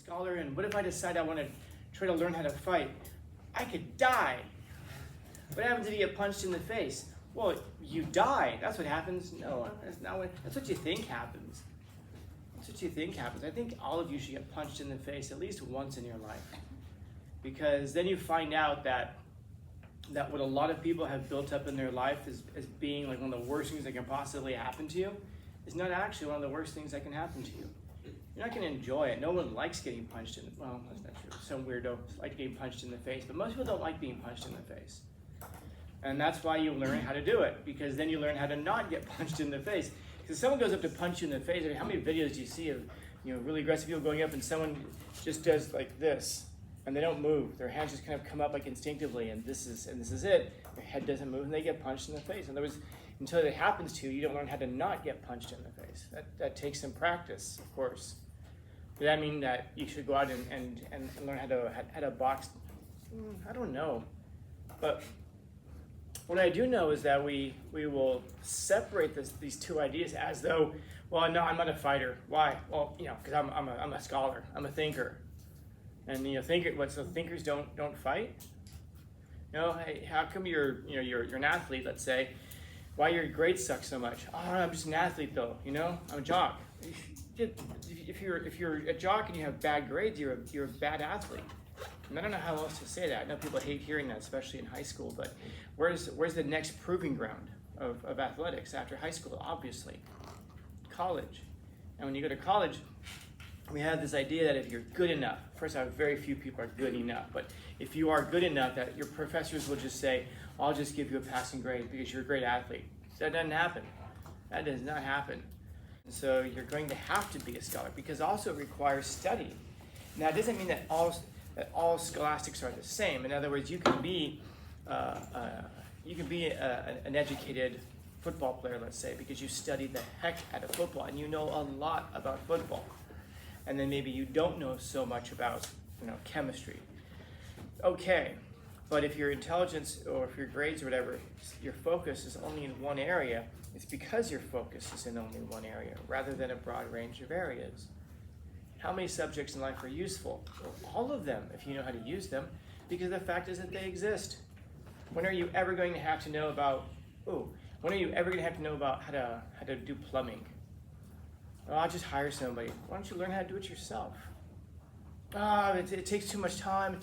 scholar, and what if I decide I want to try to learn how to fight? I could die. What happens if you get punched in the face? Well, you die. That's what happens. No, that's not what, that's what you think happens. That's what you think happens. I think all of you should get punched in the face at least once in your life. Because then you find out that what a lot of people have built up in their life as being like one of the worst things that can possibly happen to you is not actually one of the worst things that can happen to you. You're not going to enjoy it. No one likes getting punched in the face. Well, that's not true. Some weirdo like getting punched in the face, but most people don't like being punched in the face. And that's why you learn how to do it, because then you learn how to not get punched in the face. Because if someone goes up to punch you in the face, I mean, how many videos do you see of really aggressive people going up and someone just does like this, and they don't move. Their hands just kind of come up like instinctively, and this is it. Their head doesn't move, and they get punched in the face. In other words, until it happens to you, you don't learn how to not get punched in the face. That takes some practice, of course. Does that mean that you should go out and learn how to box? I don't know. But what I do know is that we will separate these two ideas as though, well, no, I'm not a fighter. Why? Well, because I'm a scholar. I'm a thinker. And thinkers don't fight? Hey, how come you're an athlete? Let's say, why your grades suck so much? Oh, I'm just an athlete though. I'm a jock. If you're a jock and you have bad grades, you're a bad athlete. And I don't know how else to say that. I know people hate hearing that, especially in high school. But where's the next proving ground of athletics after high school? Obviously, college. And when you go to college, we have this idea that if you're good enough, first off, very few people are good enough. But if you are good enough, that your professors will just say, "I'll just give you a passing grade because you're a great athlete." That doesn't happen. That does not happen. So you're going to have to be a scholar because also it requires study. Now, it doesn't mean that all scholastics are the same. In other words, you can be an educated football player, let's say, because you studied the heck out of football and you know a lot about football. And then maybe you don't know so much about chemistry. Okay, but if your intelligence or if your grades or whatever, your focus is only in one area, it's because your focus is in only one area rather than a broad range of areas. How many subjects in life are useful? Well, all of them, if you know how to use them, because the fact is that they exist. When are you ever going to have to know about, how to do plumbing? Oh, I'll just hire somebody. Why don't you learn how to do it yourself? It takes too much time,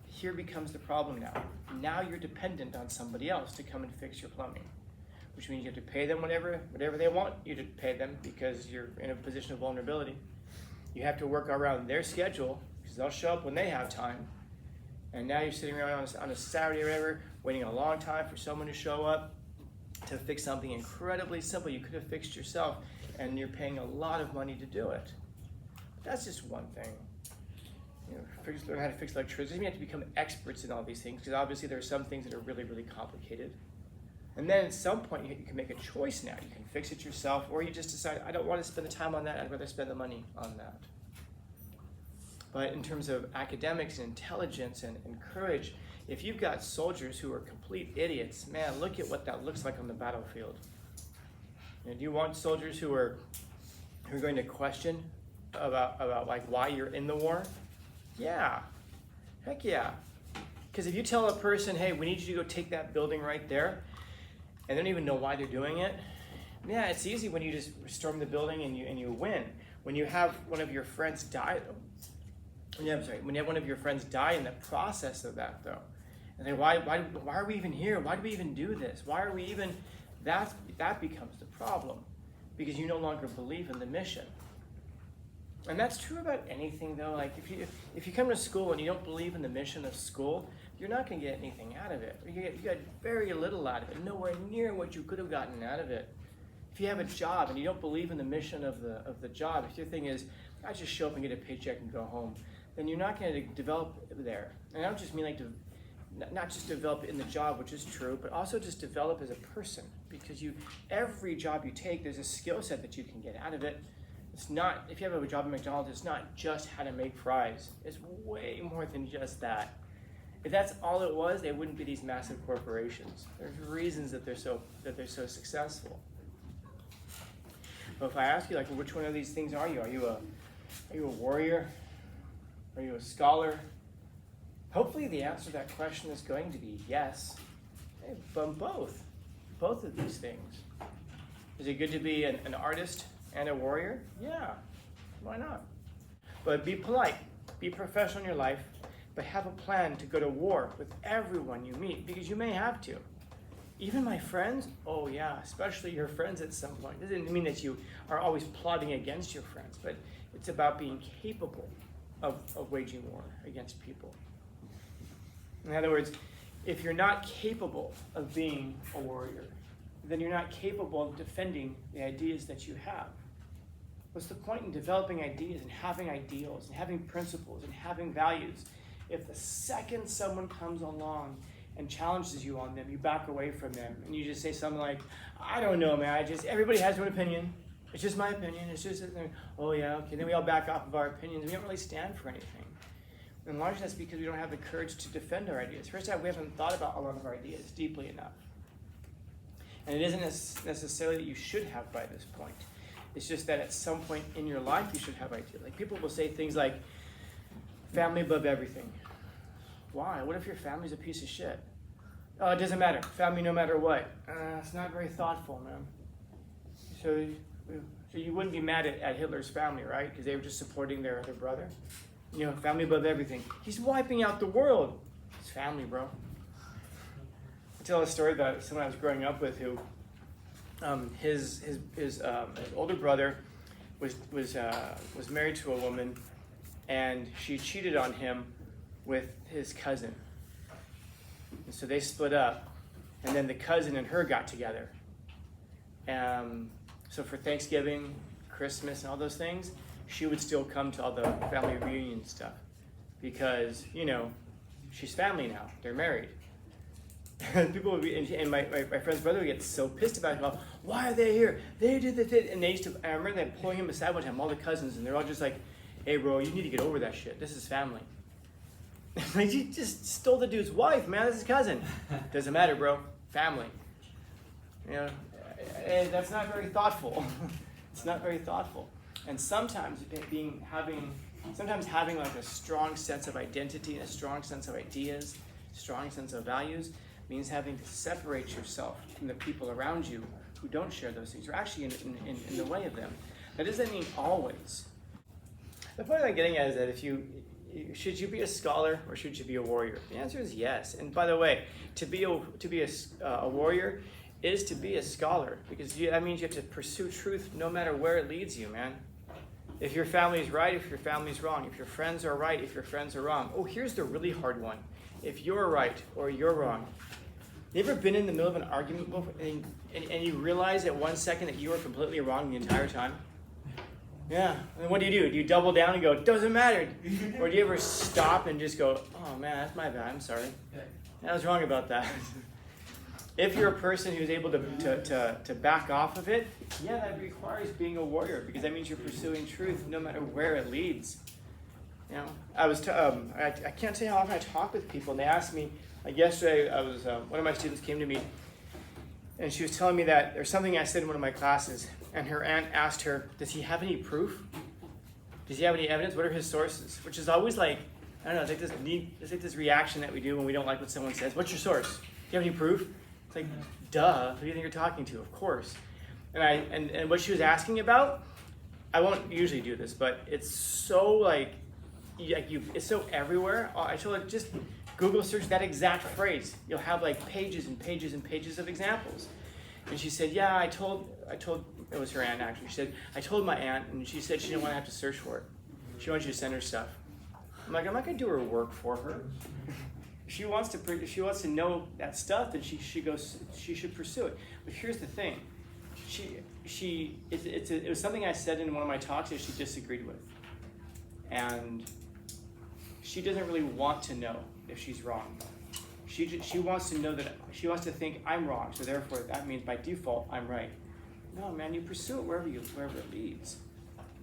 Here becomes the problem now. Now you're dependent on somebody else to come and fix your plumbing, which means you have to pay them whatever they want you to pay them because you're in a position of vulnerability. You have to work around their schedule because they'll show up when they have time. And now you're sitting around on a Saturday or whatever, waiting a long time for someone to show up to fix something incredibly simple you could have fixed yourself, and you're paying a lot of money to do it. That's just one thing. Learn how to fix electricity. You have to become experts in all these things because obviously there are some things that are really, really complicated. And then at some point you can make a choice now. You can fix it yourself, or you just decide, I don't want to spend the time on that, I'd rather spend the money on that. But in terms of academics and intelligence and courage, if you've got soldiers who are complete idiots, man, look at what that looks like on the battlefield. Do you want soldiers who are going to question about like why you're in the war? Yeah, heck yeah. Because if you tell a person, hey, we need you to go take that building right there, and they don't even know why they're doing it, yeah, it's easy when you just storm the building and you win. When you have one of your friends die, when you have one of your friends die in the process of that, though, and they why are we even here? Why do we even do this? Why are we even? That becomes the problem, because you no longer believe in the mission. And that's true about anything, though. Like if you come to school and you don't believe in the mission of school, you're not going to get anything out of it. You get very little out of it, nowhere near what you could have gotten out of it. If you have a job and you don't believe in the mission of the job, if your thing is, I just show up and get a paycheck and go home, then you're not going to develop there. And I don't just mean like not just develop in the job, which is true, but also just develop as a person, because every job you take, there's a skill set that you can get out of it. It's not, if you have a job at McDonald's, it's not just how to make fries. It's way more than just that. If that's all it was, they wouldn't be these massive corporations. There's reasons that they're so successful. But if I ask you, like, which one of these things are you? Are you a warrior? Are you a scholar? Hopefully the answer to that question is going to be yes. Hey, but both of these things. Is it good to be an artist and a warrior? Yeah, why not? But be polite, be professional in your life, but have a plan to go to war with everyone you meet, because you may have to. Even my friends, oh yeah, especially your friends at some point. It doesn't mean that you are always plotting against your friends, but it's about being capable of waging war against people. In other words, if you're not capable of being a warrior, then you're not capable of defending the ideas that you have. What's the point in developing ideas and having ideals and having principles and having values if the second someone comes along and challenges you on them, you back away from them and you just say something like, I don't know, man, everybody has their own opinion. It's just my opinion. It's just, oh yeah, okay. Then we all back off of our opinions. We don't really stand for anything. And largely that's because we don't have the courage to defend our ideas. First off, we haven't thought about a lot of our ideas deeply enough. And it isn't necessarily that you should have by this point. It's just that at some point in your life you should have ideas. Like people will say things like, family above everything. Why? What if your family's a piece of shit? Oh, it doesn't matter. Family no matter what. It's not very thoughtful, man. So you wouldn't be mad at Hitler's family, right? Because they were just supporting their brother. You know, family above everything. He's wiping out the world. It's family, bro. I tell a story about someone I was growing up with who, his older brother was married to a woman, and she cheated on him with his cousin. And so they split up, and then the cousin and her got together. So for Thanksgiving, Christmas, and all those things, she would still come to all the family reunion stuff because, you know, she's family now. They're married. People would be, and my friend's brother would get so pissed about it. Well, why are they here? They did this, and they used to. I remember them pulling him aside one time, all the cousins, and they're all just like, "Hey, bro, you need to get over that shit. This is family." Like, you just stole the dude's wife, man. This is cousin. Doesn't matter, bro. Family. You know, and that's not very thoughtful. It's not very thoughtful. And sometimes having like a strong sense of identity, a strong sense of ideas, strong sense of values, means having to separate yourself from the people around you who don't share those things. You're actually in the way of them. That doesn't mean always. The point I'm getting at is that should you be a scholar or should you be a warrior? The answer is yes. And by the way, to be a warrior is to be a scholar, because that means you have to pursue truth no matter where it leads you, man. If your family's right, if your family's wrong. If your friends are right, if your friends are wrong. Oh, here's the really hard one. If you're right or you're wrong. You ever been in the middle of an argument before and you realize at 1 second that you were completely wrong the entire time? Yeah. And what do? Do you double down and go, it doesn't matter? Or do you ever stop and just go, oh man, that's my bad, I'm sorry. I was wrong about that. If you're a person who's able to back off of it, yeah, that requires being a warrior, because that means you're pursuing truth no matter where it leads. You know, I can't tell you how often I talk with people, and they ask me, like yesterday, one of my students came to me, and she was telling me that there's something I said in one of my classes, and her aunt asked her, does he have any proof? Does he have any evidence? What are his sources? Which is always like, I don't know, it's like this reaction that we do when we don't like what someone says. What's your source? Do you have any proof? It's like, duh, who do you think you're talking to? Of course. And what she was asking about, I won't usually do this, but it's so it's so everywhere. I told her, just Google search that exact phrase. You'll have like pages and pages and pages of examples. And she said, yeah, I told, it was her aunt actually. She said, I told my aunt, and she said she didn't want to have to search for it. She wants you to send her stuff. I'm not going to do her work for her. If she wants to know that stuff, then she should pursue it. But here's the thing. It was something I said in one of my talks that she disagreed with. And she doesn't really want to know if she's wrong. She wants to know that, she wants to think I'm wrong, so therefore that means by default I'm right. No, man, you pursue it wherever it leads.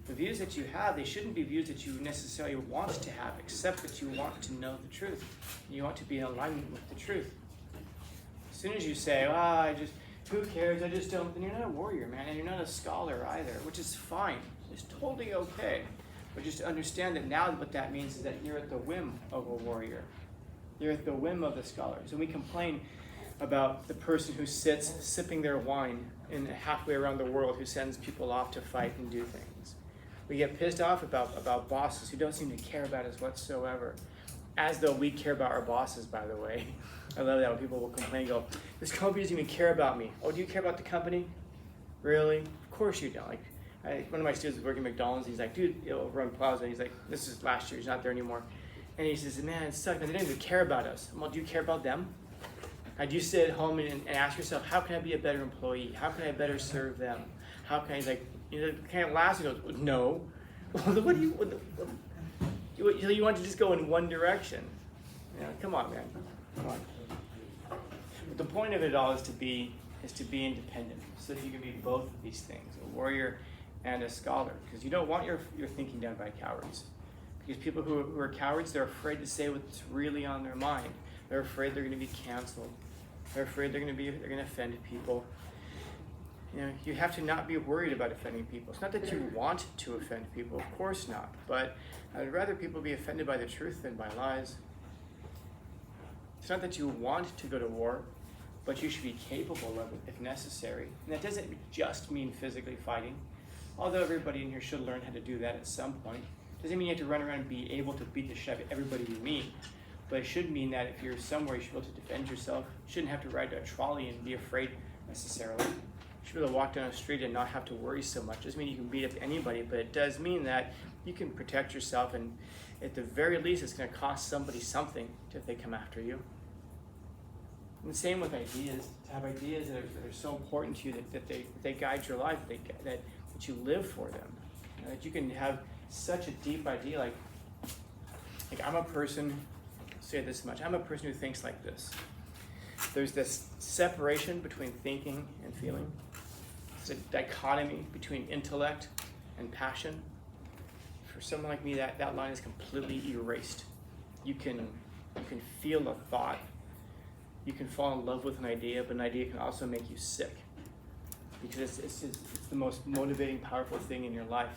The views that you have, they shouldn't be views that you necessarily want to have, except that you want to know the truth. You want to be in alignment with the truth. As soon as you say, who cares, I just don't, then you're not a warrior, man, and you're not a scholar either, which is fine. It's totally okay. But just to understand that now what that means is that you're at the whim of a warrior. You're at the whim of the scholars. And we complain about the person who sits sipping their wine in halfway around the world who sends people off to fight and do things. We get pissed off about bosses who don't seem to care about us whatsoever. As though we care about our bosses, by the way. I love that when people will complain and go, this company doesn't even care about me. Oh, do you care about the company? Really? Of course you don't. One of my students was working at McDonald's. He's like, dude, run Plaza. He's like, this is last year. He's not there anymore. And he says, man, it sucks. They don't even care about us. Well, do you care about them? Do you sit at home and ask yourself, how can I be a better employee? How can I better serve them? How can I, kind of laughs and goes, no. Well, what do you want to just go in one direction? Come on, man. Come on. But the point of it all is to be independent, so that you can be both of these things, a warrior and a scholar, because you don't want your thinking done by cowards. Because people who are cowards, they're afraid to say what's really on their mind. They're afraid they're going to be canceled. They're afraid they're going to offend people. You have to not be worried about offending people. It's not that you want to offend people, of course not. But I'd rather people be offended by the truth than by lies. It's not that you want to go to war, but you should be capable of it if necessary. And that doesn't just mean physically fighting, although everybody in here should learn how to do that at some point. Doesn't mean you have to run around and be able to beat the shit out of everybody you meet. But it should mean that if you're somewhere, you should be able to defend yourself. You shouldn't have to ride a trolley and be afraid necessarily. You should be able to walk down the street and not have to worry so much. It doesn't mean you can beat up anybody, but it does mean that you can protect yourself, and at the very least, it's going to cost somebody something if they come after you. And the same with ideas. To have ideas that are so important to you that they guide your life, that you live for them. That you can have such a deep idea, like I'm a person, say this much, I'm a person who thinks like this. There's this separation between thinking and feeling. There's a dichotomy between intellect and passion. For someone like me, that line is completely erased. You can feel a thought. You can fall in love with an idea, but an idea can also make you sick. Because it's the most motivating, powerful thing in your life.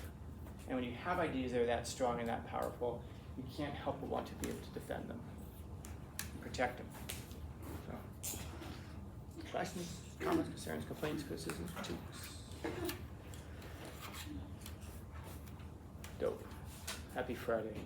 And when you have ideas that are that strong and that powerful, you can't help but want to be able to defend them and protect them. So, questions, comments, concerns, complaints, criticisms, critiques? Dope. Happy Friday.